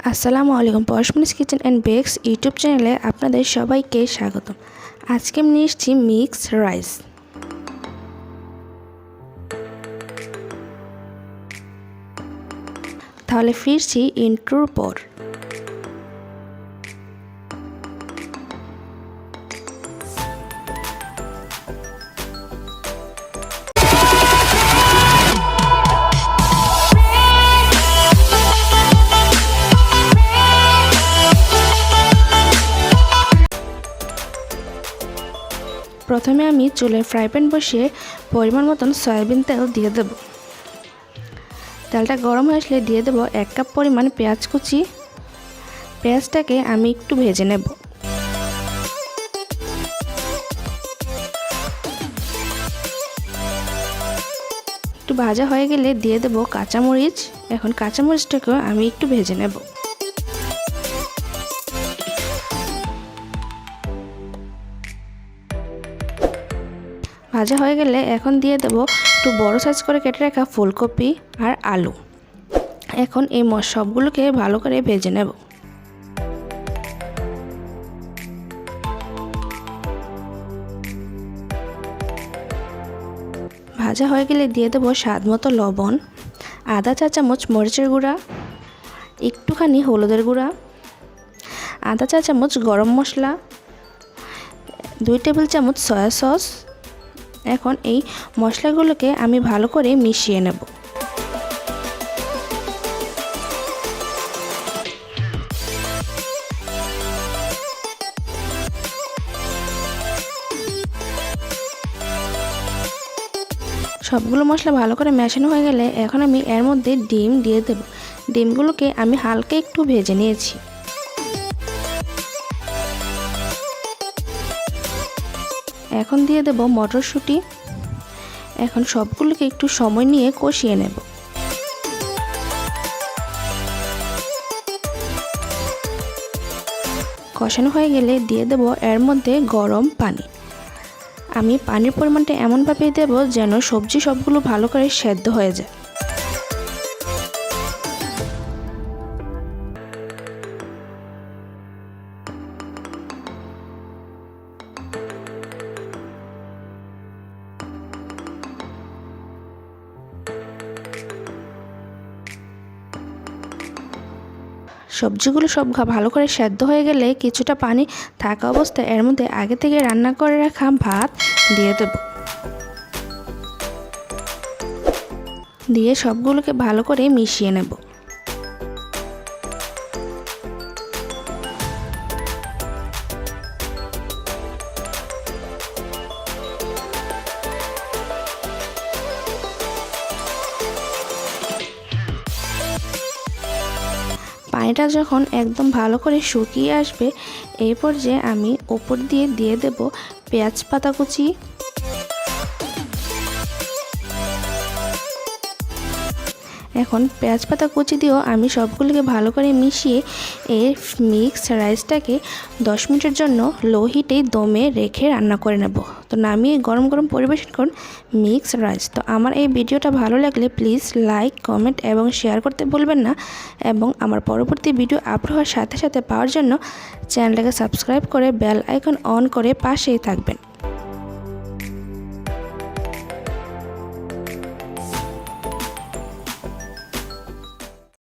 আসসালামু আলাইকুম। পরশমনিস kitchen and bakes YouTube চ্যানেলে আপনাদের সবাইকে স্বাগতম। আজকে আমি নিয়ে এসেছি মিক্স রাইস। তাহলে ফিরছি ইন্ট্রোর পর। প্রথমে আমি চুলায় ফ্রাই প্যান বসিয়ে পরিমাণ মতন সয়াবিন তেল দিয়ে দেব। তেলটা গরম হয়ে আসলে দিয়ে দেব 1 কাপ পরিমাণ পেঁয়াজ কুচি। পেঁয়াজটাকে আমি একটু ভেজে নেব। একটু ভাজা হয়ে গেলে দিয়ে দেব কাঁচামরিচ। এখন কাঁচামরিচটাকেও আমি একটু ভেজে নেব। ভাজা হয়ে গেলে এখন দিয়ে দেব একটু বড় সাইজ করে কেটে রাখা ফুলকপি আর আলু। এখন এই সবগুলোকে ভালো করে ভেজে নেব। ভাজা হয়ে গেলে দিয়ে দেব স্বাদ মতো লবণ, আধা চা চামচ মরিচের গুঁড়া, একটুখানি হলুদের গুঁড়া, আধা চা চামচ গরম মশলা, 2 টেবিল চামচ সয়া সস। এখন এই মশলাগুলোকে আমি ভালো করে মিশিয়ে নেব। সবগুলো মশলা ভালো করে মেশানো হয়ে গেলে এখন আমি এর মধ্যে ডিম দিয়ে দেব। ডিমগুলোকে আমি হালকা একটু ভেজে নিয়েছি। এখন দিয়ে দেব মটরশুঁটি। এখন সবগুলোকে একটু সময় নিয়ে কষিয়ে নেব। কষানো হয়ে গেলে দিয়ে দেব এর মধ্যে গরম পানি। আমি পানির পরিমাণটা এমনভাবে দেব যেন সবজি সবগুলো ভালো করে সেদ্ধ হয়ে যায়। সবজিগুলো সব ভালো করে সেদ্ধ হয়ে গেলে কিছুটা পানি থাকা অবস্থায় এর মধ্যে আগে থেকে রান্না করে রাখা ভাত দিয়ে দেব। দিয়ে সবগুলোকে ভালো করে মিশিয়ে নেব। পানিটা যখন একদম ভালো করে শুকিয়ে আসবে এই পর্যায়ে আমি উপর দিয়ে দেব পেঁয়াজ পাতা কুচি। এখন পেঁয়াজ পাতা কুচি দিয়েও আমি সবগুলোকে ভালো করে মিশিয়ে এই মিক্স রাইসটাকে 10 মিনিটের জন্য লো হিটে দমে রেখে রান্না করে নেব। তো নামিয়ে গরম গরম পরিবেশন করুন মিক্স রাইস। তো আমার এই ভিডিওটা ভালো লাগলে প্লিজ লাইক, কমেন্ট এবং শেয়ার করতে ভুলবেন না। এবং আমার পরবর্তী ভিডিও আপলোড হওয়ার সাথে সাথে পাওয়ার জন্য চ্যানেলটাকে সাবস্ক্রাইব করে বেল আইকন অন করে পাশেই থাকবেন।